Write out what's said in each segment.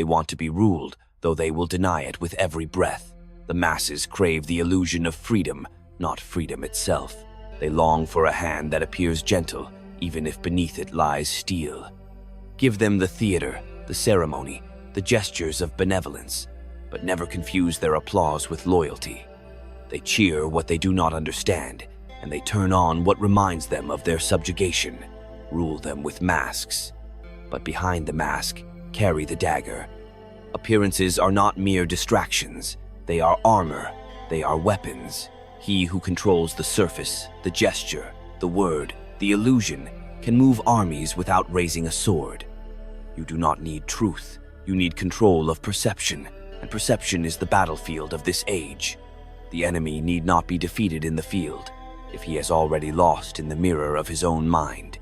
They want to be ruled, though they will deny it with every breath. The masses crave the illusion of freedom, not freedom itself. They long for a hand that appears gentle, even if beneath it lies steel. Give them the theater, the ceremony, the gestures of benevolence, but never confuse their applause with loyalty. They cheer what they do not understand, and they turn on what reminds them of their subjugation. Rule them with masks, but behind the mask, carry the dagger. Appearances are not mere distractions. They are armor. They are weapons. He who controls the surface, the gesture, the word, the illusion, can move armies without raising a sword. You do not need truth. You need control of perception, and perception is the battlefield of this age. The enemy need not be defeated in the field, if he has already lost in the mirror of his own mind.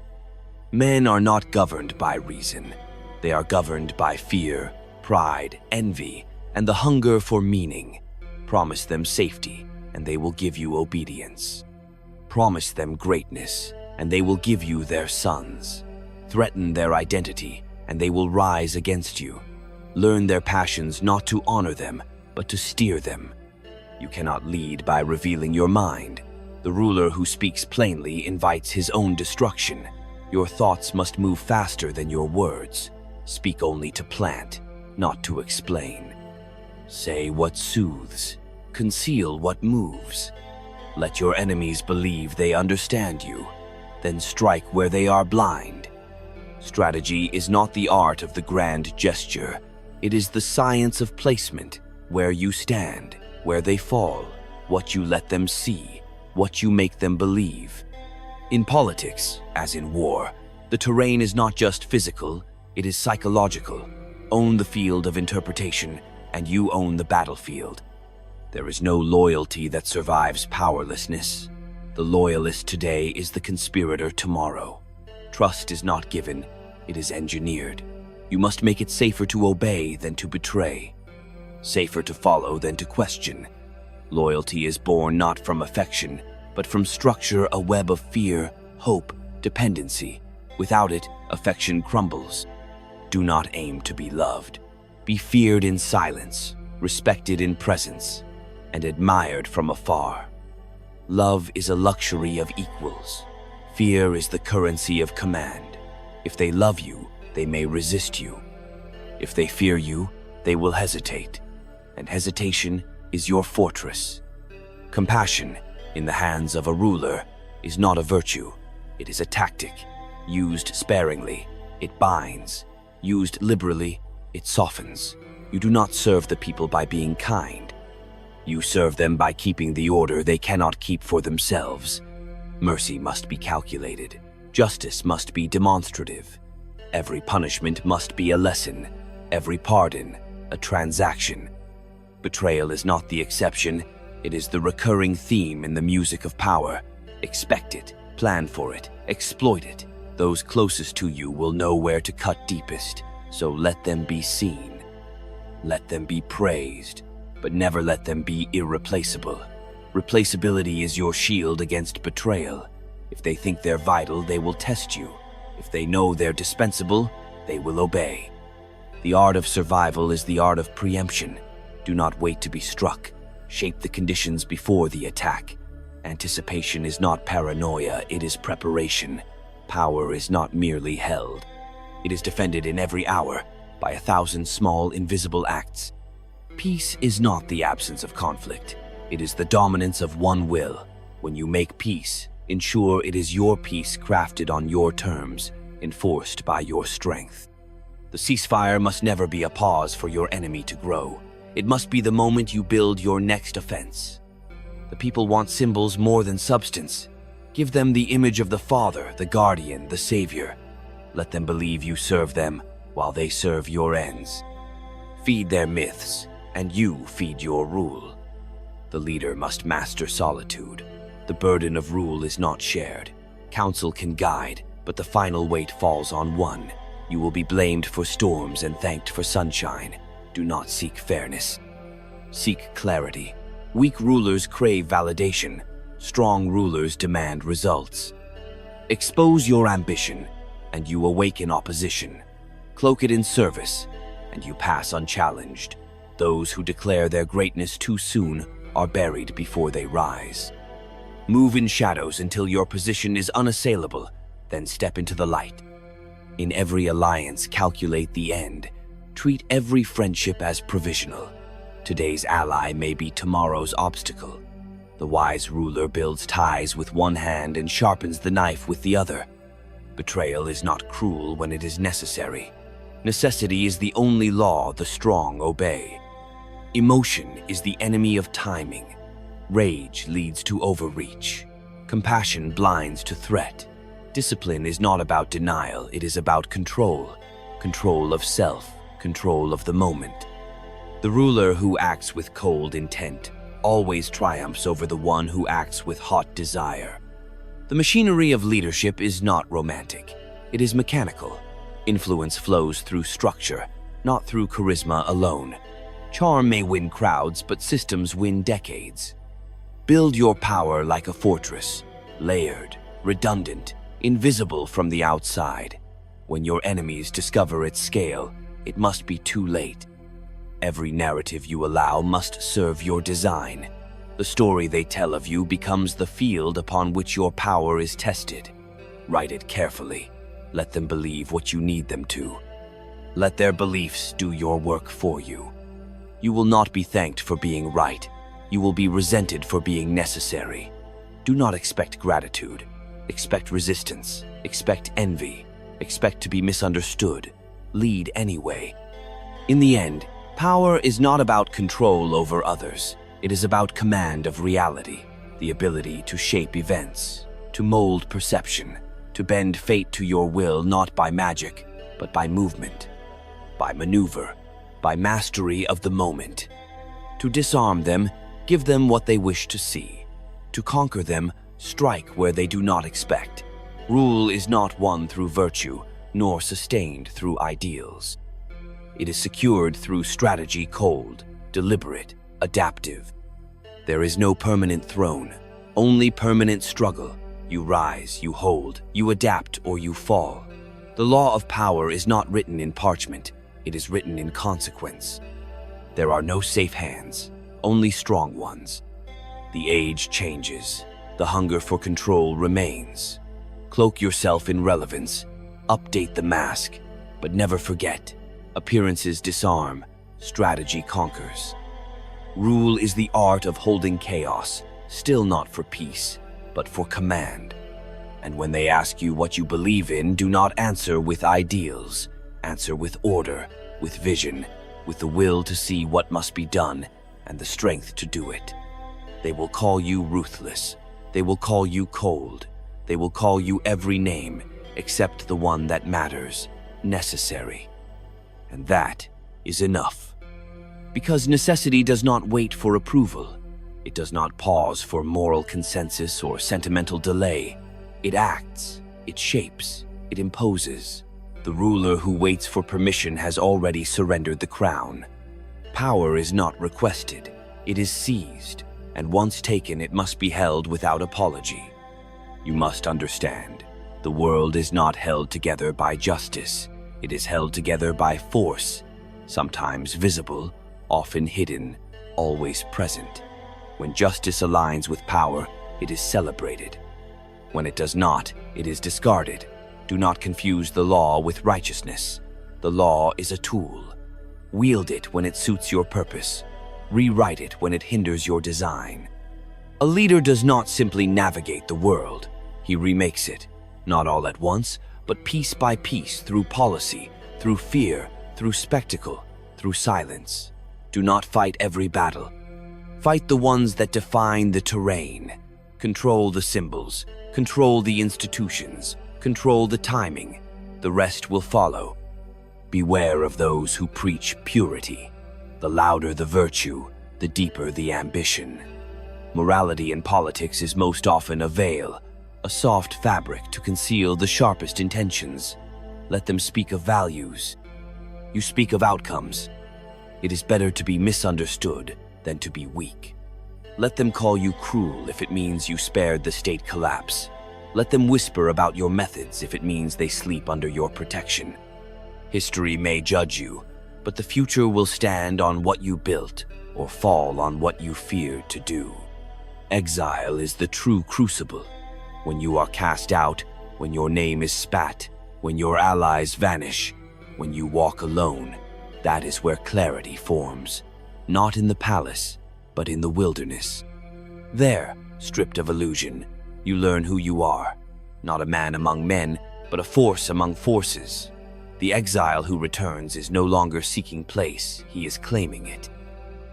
Men are not governed by reason. They are governed by fear, pride, envy, and the hunger for meaning. Promise them safety, and they will give you obedience. Promise them greatness, and they will give you their sons. Threaten their identity, and they will rise against you. Learn their passions not to honor them, but to steer them. You cannot lead by revealing your mind. The ruler who speaks plainly invites his own destruction. Your thoughts must move faster than your words. Speak only to plant, not to explain. Say what soothes. Conceal what moves. Let your enemies believe they understand you. Then strike where they are blind. Strategy is not the art of the grand gesture. It is the science of placement, where you stand, where they fall, what you let them see, what you make them believe. In politics, as in war, the terrain is not just physical, it is psychological. Own the field of interpretation, and you own the battlefield. There is no loyalty that survives powerlessness. The loyalist today is the conspirator tomorrow. Trust is not given, it is engineered. You must make it safer to obey than to betray. Safer to follow than to question. Loyalty is born not from affection, but from structure, a web of fear, hope, dependency. Without it, affection crumbles. Do not aim to be loved. Be feared in silence, respected in presence, and admired from afar. Love is a luxury of equals. Fear is the currency of command. If they love you, they may resist you. If they fear you, they will hesitate, and hesitation is your fortress. Compassion, in the hands of a ruler, is not a virtue. It is a tactic. Used sparingly, it binds. Used liberally, it softens. You do not serve the people by being kind. You serve them by keeping the order they cannot keep for themselves. Mercy must be calculated. Justice must be demonstrative. Every punishment must be a lesson. Every pardon, a transaction. Betrayal is not the exception. It is the recurring theme in the music of power. Expect it, plan for it, exploit it. Those closest to you will know where to cut deepest, so let them be seen. Let them be praised, but never let them be irreplaceable. Replaceability is your shield against betrayal. If they think they're vital, they will test you. If they know they're dispensable, they will obey. The art of survival is the art of preemption. Do not wait to be struck. Shape the conditions before the attack. Anticipation is not paranoia, it is preparation. Power is not merely held. It is defended in every hour by 1,000 small, invisible acts. Peace is not the absence of conflict. It is the dominance of one will. When you make peace, ensure it is your peace crafted on your terms, enforced by your strength. The ceasefire must never be a pause for your enemy to grow. It must be the moment you build your next offense. The people want symbols more than substance. Give them the image of the Father, the Guardian, the Savior. Let them believe you serve them while they serve your ends. Feed their myths, and you feed your rule. The leader must master solitude. The burden of rule is not shared. Counsel can guide, but the final weight falls on one. You will be blamed for storms and thanked for sunshine. Do not seek fairness. Seek clarity. Weak rulers crave validation. Strong rulers demand results. Expose your ambition, and you awaken opposition. Cloak it in service. and you pass unchallenged. Those who declare their greatness too soon are buried before they rise. Move in shadows until your position is unassailable, then step into the light. In every alliance, calculate the end. Treat every friendship as provisional. Today's ally may be tomorrow's obstacle. The wise ruler builds ties with one hand and sharpens the knife with the other. Betrayal is not cruel when it is necessary. Necessity is the only law the strong obey. Emotion is the enemy of timing. Rage leads to overreach. Compassion blinds to threat. Discipline is not about denial, it is about control. Control of self, control of the moment. The ruler who acts with cold intent always triumphs over the one who acts with hot desire. The machinery of leadership is not romantic. It is mechanical. Influence flows through structure, not through charisma alone. Charm may win crowds, but systems win decades. Build your power like a fortress, layered, redundant, invisible from the outside. When your enemies discover its scale, it must be too late. Every narrative you allow must serve your design. The story they tell of you becomes the field upon which your power is tested. Write it carefully. Let them believe what you need them to. Let their beliefs do your work for you. You will not be thanked for being right. You will be resented for being necessary. Do not expect gratitude. Expect resistance. Expect envy. Expect to be misunderstood. Lead anyway. In the end, power is not about control over others. It is about command of reality, the ability to shape events, to mold perception, to bend fate to your will not by magic, but by movement, by maneuver, by mastery of the moment. To disarm them, give them what they wish to see. To conquer them, strike where they do not expect. Rule is not won through virtue, nor sustained through ideals. It is secured through strategy, cold, deliberate, adaptive. There is no permanent throne, only permanent struggle. You rise, you hold, you adapt, or you fall. The law of power is not written in parchment, it is written in consequence. There are no safe hands, only strong ones. The age changes, the hunger for control remains. Cloak yourself in relevance, update the mask, but never forget. Appearances disarm, strategy conquers. Rule is the art of holding chaos, still not for peace, but for command. And when they ask you what you believe in, do not answer with ideals. Answer with order, with vision, with the will to see what must be done and the strength to do it. They will call you ruthless. They will call you cold. They will call you every name except the one that matters, necessary. And that is enough. Because necessity does not wait for approval. It does not pause for moral consensus or sentimental delay. It acts, it shapes, it imposes. The ruler who waits for permission has already surrendered the crown. Power is not requested, it is seized, and once taken it must be held without apology. You must understand, the world is not held together by justice. It is held together by force, sometimes visible, often hidden, always present. When justice aligns with power, it is celebrated. When it does not, it is discarded. Do not confuse the law with righteousness. The law is a tool. Wield it when it suits your purpose. Rewrite it when it hinders your design. A leader does not simply navigate the world. He remakes it, not all at once, but piece by piece, through policy, through fear, through spectacle, through silence. Do not fight every battle. Fight the ones that define the terrain. Control the symbols, control the institutions, control the timing. The rest will follow. Beware of those who preach purity. The louder the virtue, the deeper the ambition. Morality in politics is most often a veil, a soft fabric to conceal the sharpest intentions. Let them speak of values. You speak of outcomes. It is better to be misunderstood than to be weak. Let them call you cruel if it means you spared the state collapse. Let them whisper about your methods if it means they sleep under your protection. History may judge you, but the future will stand on what you built or fall on what you feared to do. Exile is the true crucible. When you are cast out, when your name is spat, when your allies vanish, when you walk alone, that is where clarity forms, not in the palace, but in the wilderness. There, stripped of illusion, you learn who you are, not a man among men, but a force among forces. The exile who returns is no longer seeking place, he is claiming it.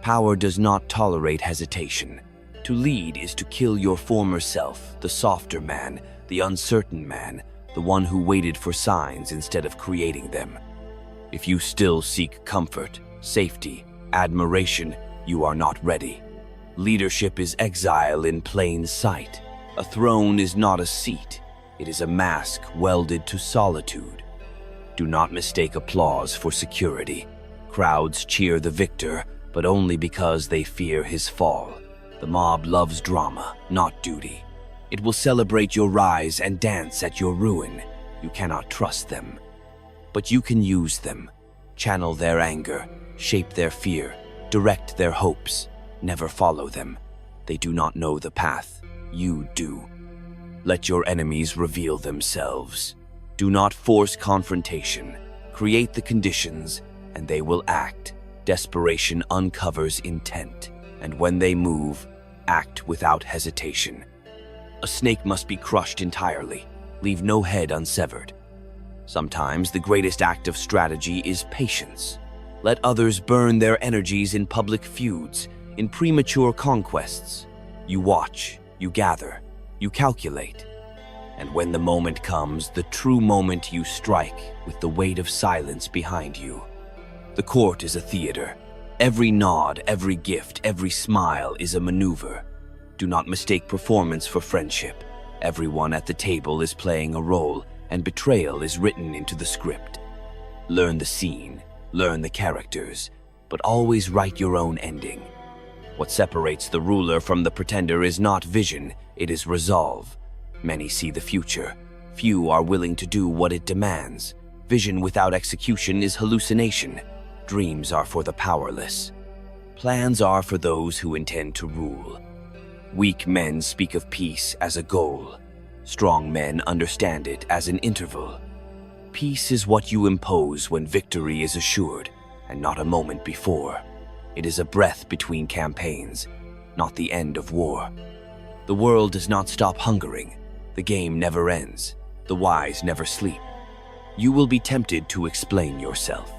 Power does not tolerate hesitation. To lead is to kill your former self, the softer man, the uncertain man, the one who waited for signs instead of creating them. If you still seek comfort, safety, admiration, you are not ready. Leadership is exile in plain sight. A throne is not a seat. It is a mask welded to solitude. Do not mistake applause for security. Crowds cheer the victor, but only because they fear his fall. The mob loves drama, not duty. It will celebrate your rise and dance at your ruin. You cannot trust them. But you can use them. Channel their anger, shape their fear, direct their hopes. Never follow them. They do not know the path. You do. Let your enemies reveal themselves. Do not force confrontation. Create the conditions, and they will act. Desperation uncovers intent, and when they move, act without hesitation. A snake must be crushed entirely. Leave no head unsevered. Sometimes the greatest act of strategy is patience. Let others burn their energies in public feuds, in premature conquests. You watch, you gather, you calculate. And when the moment comes, the true moment, you strike with the weight of silence behind you. The court is a theater. Every nod, every gift, every smile is a maneuver. Do not mistake performance for friendship. Everyone at the table is playing a role, and betrayal is written into the script. Learn the scene, learn the characters, but always write your own ending. What separates the ruler from the pretender is not vision, it is resolve. Many see the future. Few are willing to do what it demands. Vision without execution is hallucination. Dreams are for the powerless. Plans are for those who intend to rule. Weak men speak of peace as a goal. Strong men understand it as an interval. Peace is what you impose when victory is assured, and not a moment before. It is a breath between campaigns, not the end of war. The world does not stop hungering. The game never ends. The wise never sleep. You will be tempted to explain yourself.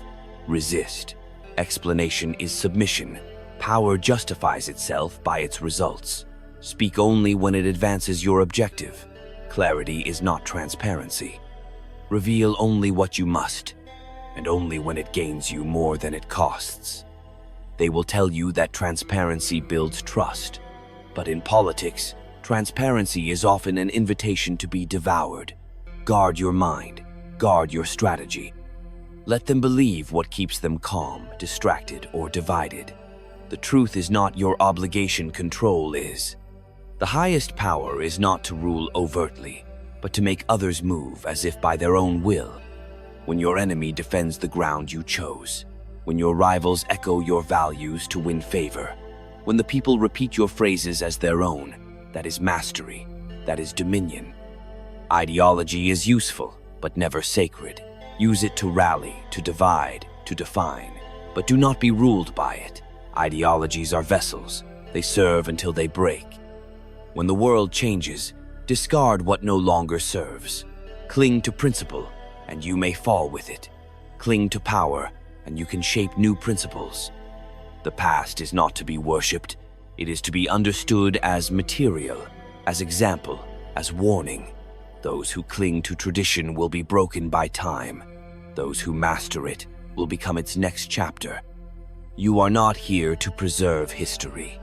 Resist. Explanation is submission. Power justifies itself by its results. Speak only when it advances your objective. Clarity is not transparency. Reveal only what you must, and only when it gains you more than it costs. They will tell you that transparency builds trust, but in politics, transparency is often an invitation to be devoured. Guard your mind, guard your strategy. Let them believe what keeps them calm, distracted, or divided. The truth is not your obligation, control is. The highest power is not to rule overtly, but to make others move as if by their own will. When your enemy defends the ground you chose, when your rivals echo your values to win favor, when the people repeat your phrases as their own, that is mastery, that is dominion. Ideology is useful, but never sacred. Use it to rally, to divide, to define, but do not be ruled by it. Ideologies are vessels. They serve until they break. When the world changes, discard what no longer serves. Cling to principle, and you may fall with it. Cling to power, and you can shape new principles. The past is not to be worshipped. It is to be understood as material, as example, as warning. Those who cling to tradition will be broken by time. Those who master it will become its next chapter. You are not here to preserve history.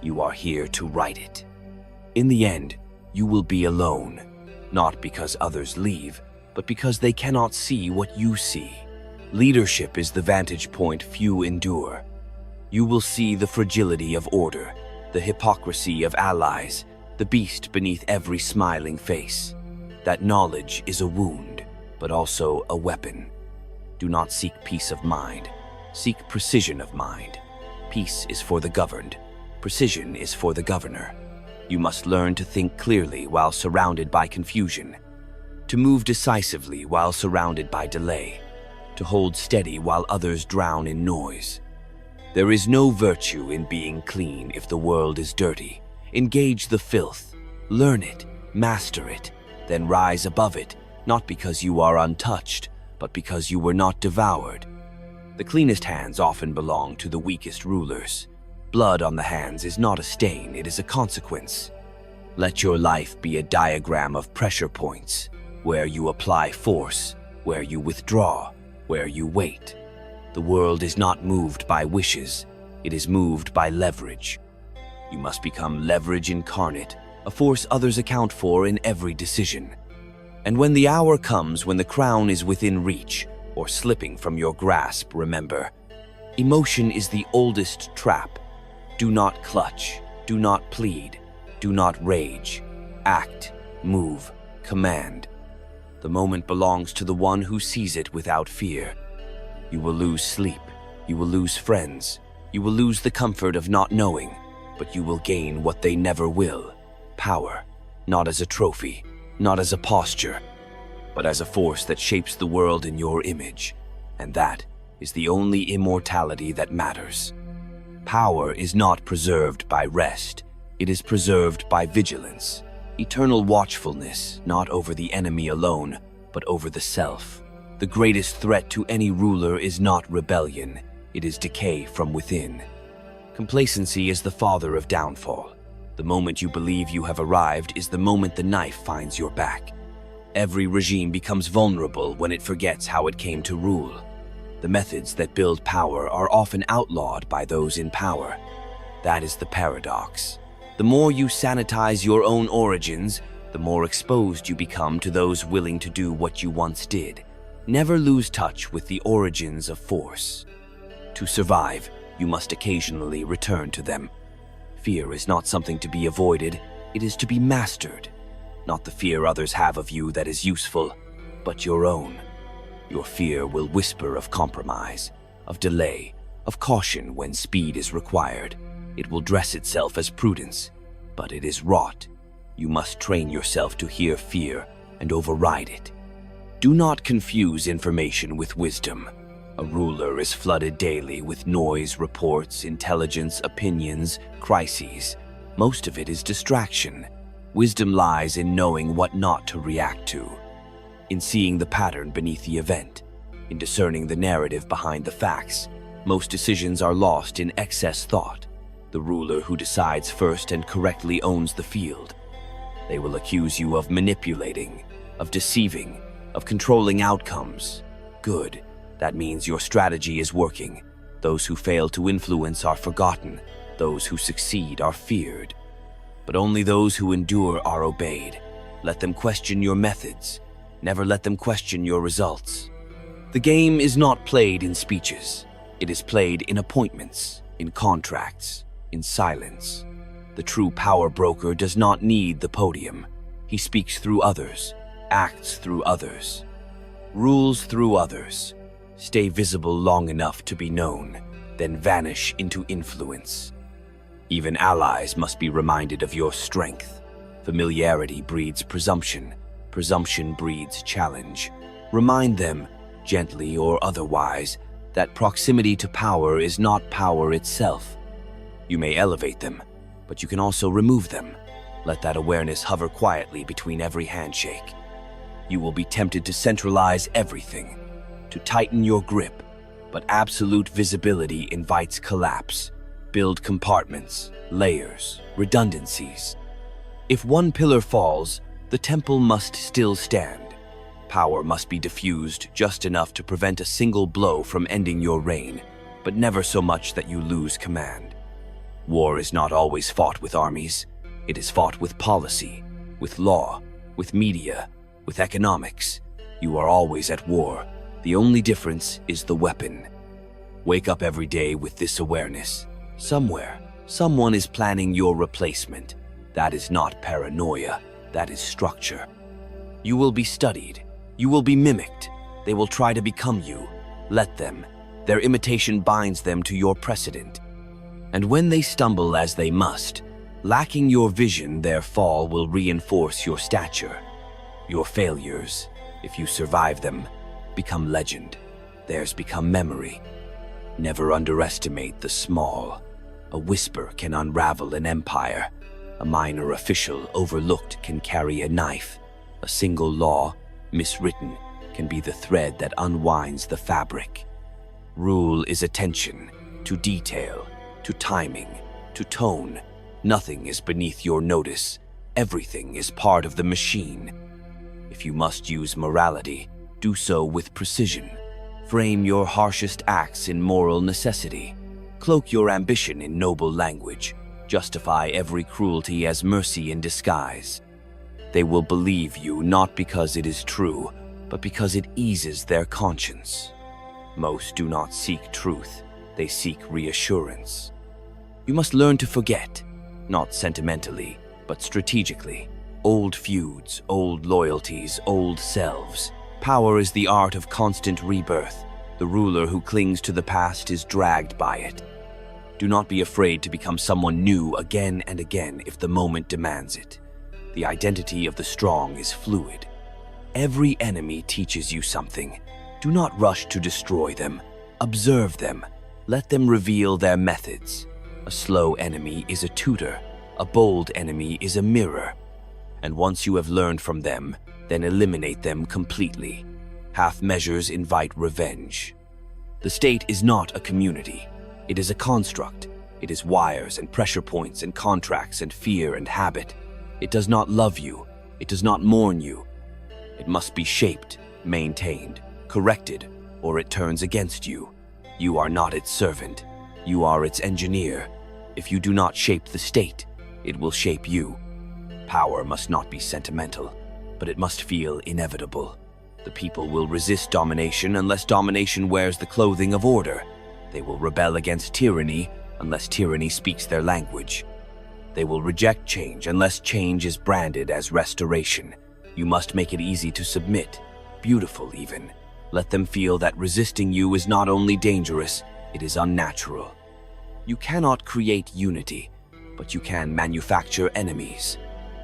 You are here to write it. In the end, you will be alone, not because others leave, but because they cannot see what you see. Leadership is the vantage point few endure. You will see the fragility of order, the hypocrisy of allies, the beast beneath every smiling face. That knowledge is a wound, but also a weapon. Do not seek peace of mind. Seek precision of mind. Peace is for the governed. Precision is for the governor. You must learn to think clearly while surrounded by confusion, to move decisively while surrounded by delay, to hold steady while others drown in noise. There is no virtue in being clean if the world is dirty. Engage the filth, learn it, master it, then rise above it, not because you are untouched, but because you were not devoured. The cleanest hands often belong to the weakest rulers. Blood on the hands is not a stain, it is a consequence. Let your life be a diagram of pressure points, where you apply force, where you withdraw, where you wait. The world is not moved by wishes, it is moved by leverage. You must become leverage incarnate, a force others account for in every decision. And when the hour comes when the crown is within reach, or slipping from your grasp, remember, emotion is the oldest trap. Do not clutch, do not plead, do not rage. Act, move, command. The moment belongs to the one who sees it without fear. You will lose sleep, you will lose friends, you will lose the comfort of not knowing, but you will gain what they never will. Power, not as a trophy, not as a posture, but as a force that shapes the world in your image. And that is the only immortality that matters. Power is not preserved by rest, it is preserved by vigilance. Eternal watchfulness, not over the enemy alone, but over the self. The greatest threat to any ruler is not rebellion, it is decay from within. Complacency is the father of downfall. The moment you believe you have arrived is the moment the knife finds your back. Every regime becomes vulnerable when it forgets how it came to rule. The methods that build power are often outlawed by those in power. That is the paradox. The more you sanitize your own origins, the more exposed you become to those willing to do what you once did. Never lose touch with the origins of force. To survive, you must occasionally return to them. Fear is not something to be avoided, it is to be mastered. Not the fear others have of you that is useful, but your own. Your fear will whisper of compromise, of delay, of caution when speed is required. It will dress itself as prudence, but it is rot. You must train yourself to hear fear and override it. Do not confuse information with wisdom. A ruler is flooded daily with noise, reports, intelligence, opinions, crises. Most of it is distraction. Wisdom lies in knowing what not to react to, in seeing the pattern beneath the event, in discerning the narrative behind the facts. Most decisions are lost in excess thought. The ruler who decides first and correctly owns the field. They will accuse you of manipulating, of deceiving, of controlling outcomes. Good. That means your strategy is working. Those who fail to influence are forgotten. Those who succeed are feared. But only those who endure are obeyed. Let them question your methods. Never let them question your results. The game is not played in speeches. It is played in appointments, in contracts, in silence. The true power broker does not need the podium. He speaks through others, acts through others, rules through others. Stay visible long enough to be known, then vanish into influence. Even allies must be reminded of your strength. Familiarity breeds presumption. Presumption breeds challenge. Remind them, gently or otherwise, that proximity to power is not power itself. You may elevate them, but you can also remove them. Let that awareness hover quietly between every handshake. You will be tempted to centralize everything, to tighten your grip, but absolute visibility invites collapse. Build compartments, layers, redundancies. If one pillar falls, the temple must still stand. Power must be diffused just enough to prevent a single blow from ending your reign, but never so much that you lose command. War is not always fought with armies. It is fought with policy, with law, with media, with economics. You are always at war. The only difference is the weapon. Wake up every day with this awareness. Somewhere, someone is planning your replacement. That is not paranoia, that is structure. You will be studied. You will be mimicked. They will try to become you. Let them. Their imitation binds them to your precedent. And when they stumble as they must, lacking your vision, their fall will reinforce your stature. Your failures, if you survive them, become legend. Theirs become memory. Never underestimate the small. A whisper can unravel an empire. A minor official overlooked can carry a knife. A single law, miswritten, can be the thread that unwinds the fabric. Rule is attention to detail, to timing, to tone. Nothing is beneath your notice. Everything is part of the machine. If you must use morality, do so with precision. Frame your harshest acts in moral necessity. Cloak your ambition in noble language. Justify every cruelty as mercy in disguise. They will believe you not because it is true, but because it eases their conscience. Most do not seek truth, they seek reassurance. You must learn to forget, not sentimentally, but strategically. Old feuds, old loyalties, old selves. Power is the art of constant rebirth. The ruler who clings to the past is dragged by it. Do not be afraid to become someone new again and again if the moment demands it. The identity of the strong is fluid. Every enemy teaches you something. Do not rush to destroy them. Observe them. Let them reveal their methods. A slow enemy is a tutor. A bold enemy is a mirror. And once you have learned from them, then eliminate them completely. Half measures invite revenge. The state is not a community. It is a construct. It is wires and pressure points and contracts and fear and habit. It does not love you. It does not mourn you. It must be shaped, maintained, corrected, or it turns against you. You are not its servant. You are its engineer. If you do not shape the state, it will shape you. Power must not be sentimental, but it must feel inevitable. The people will resist domination unless domination wears the clothing of order. They will rebel against tyranny unless tyranny speaks their language. They will reject change unless change is branded as restoration. You must make it easy to submit, beautiful even. Let them feel that resisting you is not only dangerous, it is unnatural. You cannot create unity, but you can manufacture enemies.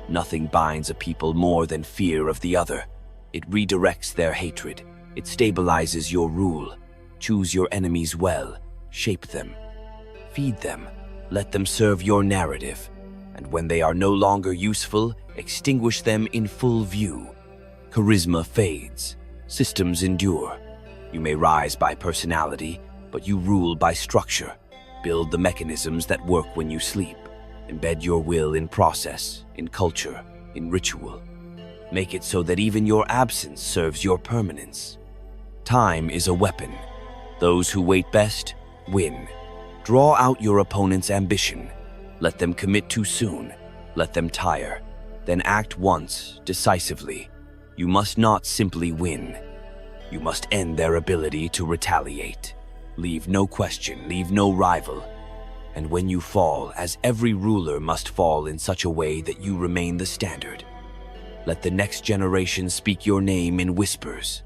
Nothing binds a people more than fear of the other. It redirects their hatred. It stabilizes your rule. Choose your enemies well. Shape them. Feed them. Let them serve your narrative. And when they are no longer useful, extinguish them in full view. Charisma fades. Systems endure. You may rise by personality, but you rule by structure. Build the mechanisms that work when you sleep. Embed your will in process, in culture, in ritual. Make it so that even your absence serves your permanence. Time is a weapon. Those who wait best, win. Draw out your opponent's ambition. Let them commit too soon. Let them tire. Then act once, decisively. You must not simply win. You must end their ability to retaliate. Leave no question, leave no rival. And when you fall, as every ruler must fall in such a way that you remain the standard. Let the next generation speak your name in whispers.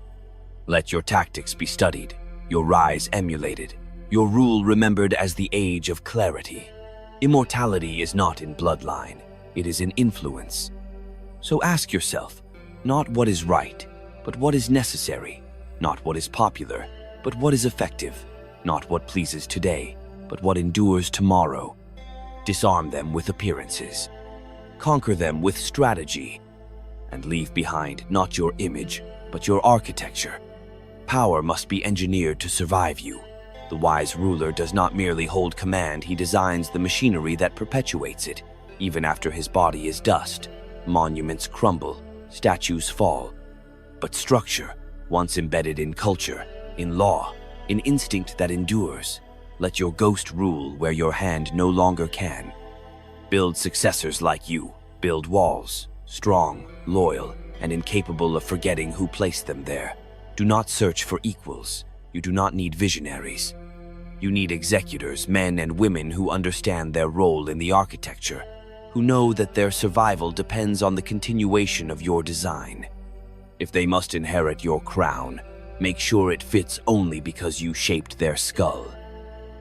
Let your tactics be studied, your rise emulated, your rule remembered as the age of clarity. Immortality is not in bloodline, it is in influence. So ask yourself, not what is right, but what is necessary, not what is popular, but what is effective, not what pleases today, but what endures tomorrow. Disarm them with appearances. Conquer them with strategy. And leave behind not your image, but your architecture. Power must be engineered to survive you. The wise ruler does not merely hold command, he designs the machinery that perpetuates it. Even after his body is dust, monuments crumble, statues fall. But structure, once embedded in culture, in law, in instinct that endures, let your ghost rule where your hand no longer can. Build successors like you. Build walls, strong, loyal, and incapable of forgetting who placed them there. Do not search for equals. You do not need visionaries. You need executors, men and women who understand their role in the architecture, who know that their survival depends on the continuation of your design. If they must inherit your crown, Make sure it fits only because you shaped their skull.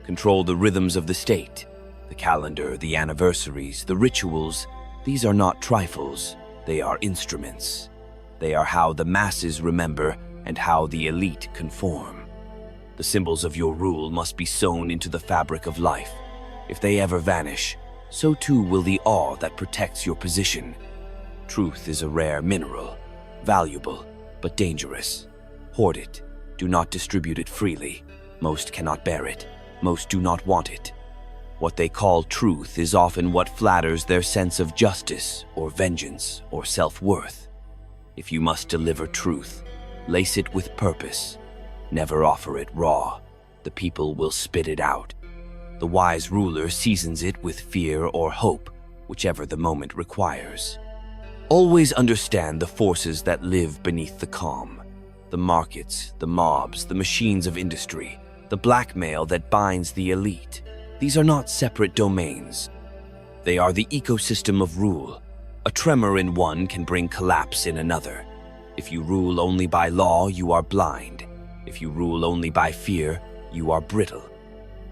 Control the rhythms of the state. The calendar, the anniversaries, the rituals. These are not trifles. They are instruments. They are how the masses remember and how the elite conform. The symbols of your rule must be sewn into the fabric of life. If they ever vanish, so too will the awe that protects your position. Truth is a rare mineral, valuable, but dangerous. Hoard it. Do not distribute it freely. Most cannot bear it. Most do not want it. What they call truth is often what flatters their sense of justice or vengeance or self-worth. If you must deliver truth, lace it with purpose. Never offer it raw. The people will spit it out. The wise ruler seasons it with fear or hope, whichever the moment requires. Always understand the forces that live beneath the calm. The markets, the mobs, the machines of industry, the blackmail that binds the elite. These are not separate domains. They are the ecosystem of rule. A tremor in one can bring collapse in another. If you rule only by law, you are blind. If you rule only by fear, you are brittle.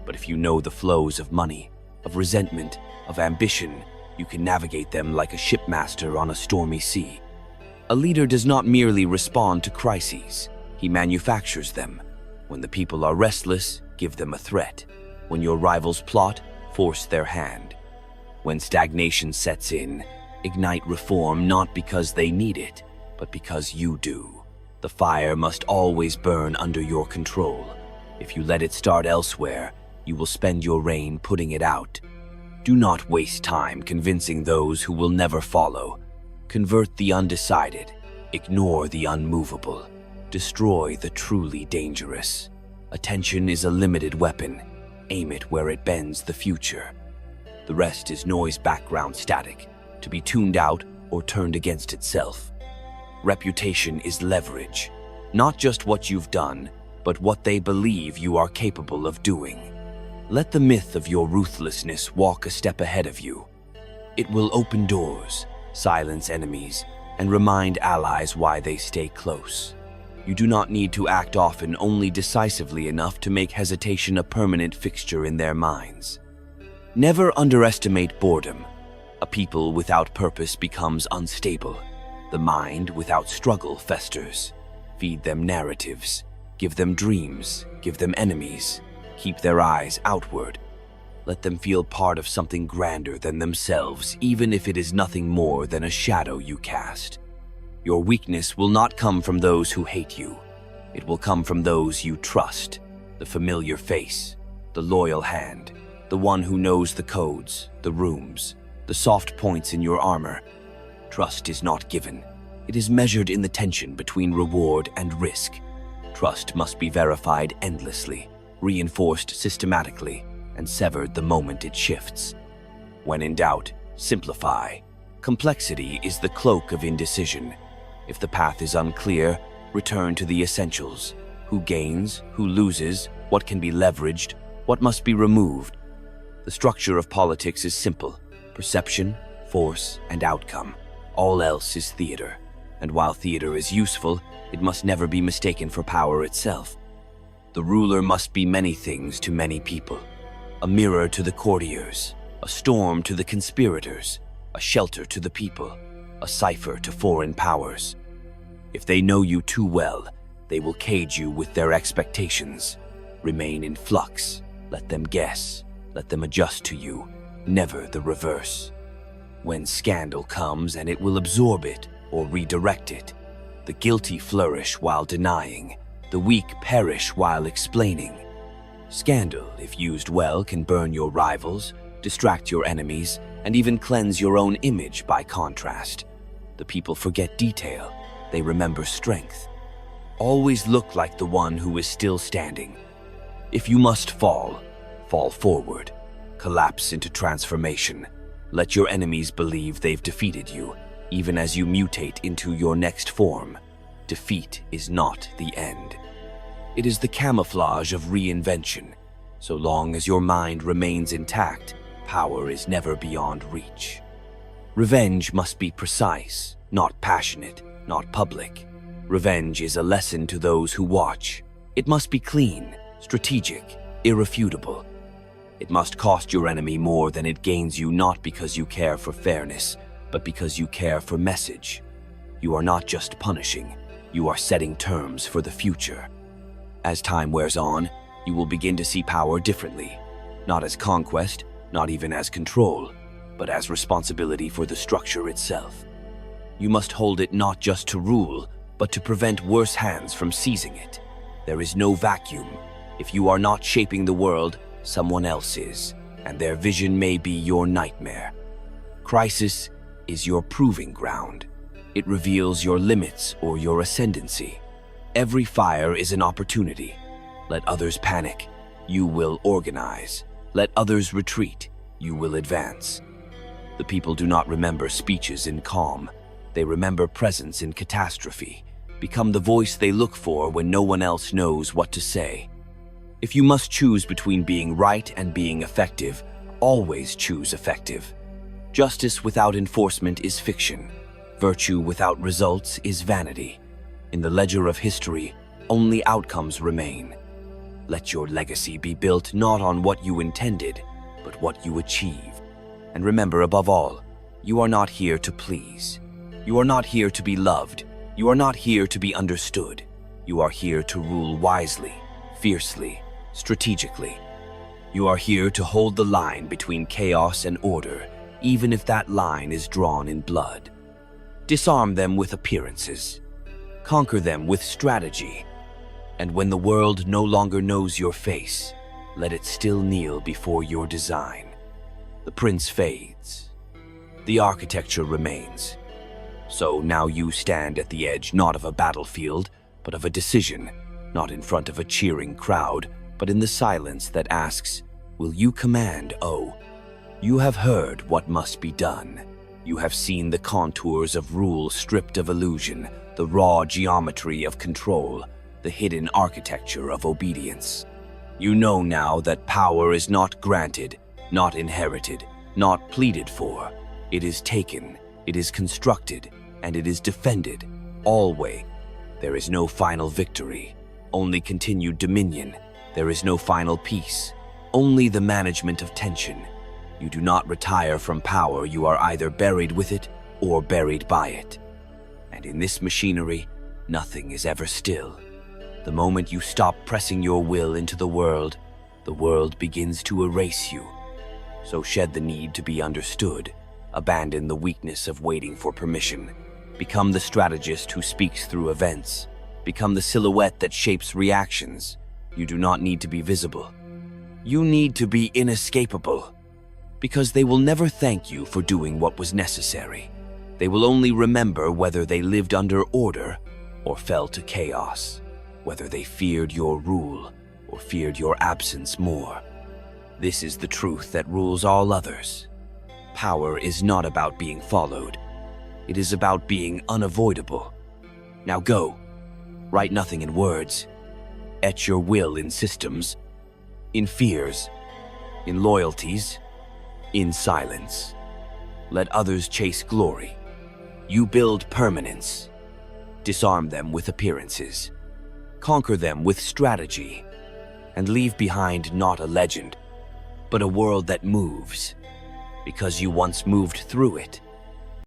But if you know the flows of money, of resentment, of ambition, you can navigate them like a shipmaster on a stormy sea. A leader does not merely respond to crises. He manufactures them. When the people are restless, give them a threat. When your rivals plot, force their hand. When stagnation sets in, ignite reform not because they need it, but because you do. The fire must always burn under your control. If you let it start elsewhere, you will spend your reign putting it out. Do not waste time convincing those who will never follow. Convert the undecided. Ignore the unmovable. Destroy the truly dangerous. Attention is a limited weapon. Aim it where it bends the future. The rest is noise background static, to be tuned out or turned against itself. Reputation is leverage. Not just what you've done, but what they believe you are capable of doing. Let the myth of your ruthlessness walk a step ahead of you. It will open doors, silence enemies, and remind allies why they stay close. You do not need to act often, only decisively enough to make hesitation a permanent fixture in their minds. Never underestimate boredom. A people without purpose becomes unstable. The mind without struggle festers. Feed them narratives. Give them dreams. Give them enemies. Keep their eyes outward. Let them feel part of something grander than themselves, even if it is nothing more than a shadow you cast. Your weakness will not come from those who hate you. It will come from those you trust, the familiar face, the loyal hand, the one who knows the codes, the rooms, the soft points in your armor. Trust is not given. It is measured in the tension between reward and risk. Trust must be verified endlessly, reinforced systematically, and severed the moment it shifts. When in doubt, simplify. Complexity is the cloak of indecision. If the path is unclear, return to the essentials. Who gains, who loses, what can be leveraged, what must be removed. The structure of politics is simple: perception, force, and outcome. All else is theater. And while theater is useful, it must never be mistaken for power itself. The ruler must be many things to many people. A mirror to the courtiers, a storm to the conspirators, a shelter to the people, a cipher to foreign powers. If they know you too well, they will cage you with their expectations. Remain in flux. Let them guess. Let them adjust to you. Never the reverse. When scandal comes, and it will absorb it or redirect it. The guilty flourish while denying. The weak perish while explaining. Scandal, if used well, can burn your rivals, distract your enemies, and even cleanse your own image by contrast. The people forget detail. They remember strength. Always look like the one who is still standing. If you must fall, fall forward. Collapse into transformation. Let your enemies believe they've defeated you, even as you mutate into your next form. Defeat is not the end. It is the camouflage of reinvention. So long as your mind remains intact, power is never beyond reach. Revenge must be precise, not passionate, not public. Revenge is a lesson to those who watch. It must be clean, strategic, irrefutable. It must cost your enemy more than it gains you, not because you care for fairness, but because you care for message. You are not just punishing, you are setting terms for the future. As time wears on, you will begin to see power differently, not as conquest, not even as control, but as responsibility for the structure itself. You must hold it not just to rule, but to prevent worse hands from seizing it. There is no vacuum. If you are not shaping the world, someone else is, and their vision may be your nightmare. Crisis is your proving ground. It reveals your limits or your ascendancy. Every fire is an opportunity. Let others panic, you will organize. Let others retreat, you will advance. The people do not remember speeches in calm. They remember presence in catastrophe. Become the voice they look for when no one else knows what to say. If you must choose between being right and being effective, always choose effective. Justice without enforcement is fiction. Virtue without results is vanity. In the ledger of history, only outcomes remain. Let your legacy be built not on what you intended, but what you achieved. And remember, above all, you are not here to please. You are not here to be loved. You are not here to be understood. You are here to rule wisely, fiercely, strategically. You are here to hold the line between chaos and order, even if that line is drawn in blood. Disarm them with appearances. Conquer them with strategy. And when the world no longer knows your face, let it still kneel before your design. The prince fades. The architecture remains. So now you stand at the edge not of a battlefield, but of a decision, not in front of a cheering crowd, but in the silence that asks, will you command, oh? You have heard what must be done. You have seen the contours of rule stripped of illusion, the raw geometry of control, the hidden architecture of obedience. You know now that power is not granted, not inherited, not pleaded for. It is taken, it is constructed, and it is defended, always. There is no final victory, only continued dominion. There is no final peace, only the management of tension. You do not retire from power, you are either buried with it or buried by it. And in this machinery, nothing is ever still. The moment you stop pressing your will into the world begins to erase you. So shed the need to be understood, abandon the weakness of waiting for permission, become the strategist who speaks through events, become the silhouette that shapes reactions. You do not need to be visible. You need to be inescapable, because they will never thank you for doing what was necessary. They will only remember whether they lived under order or fell to chaos, whether they feared your rule or feared your absence more. This is the truth that rules all others. Power is not about being followed. It is about being unavoidable. Now go. Write nothing in words. Etch your will in systems, in fears, in loyalties, in silence. Let others chase glory. You build permanence. Disarm them with appearances. Conquer them with strategy. And leave behind not a legend, but a world that moves, because you once moved through it.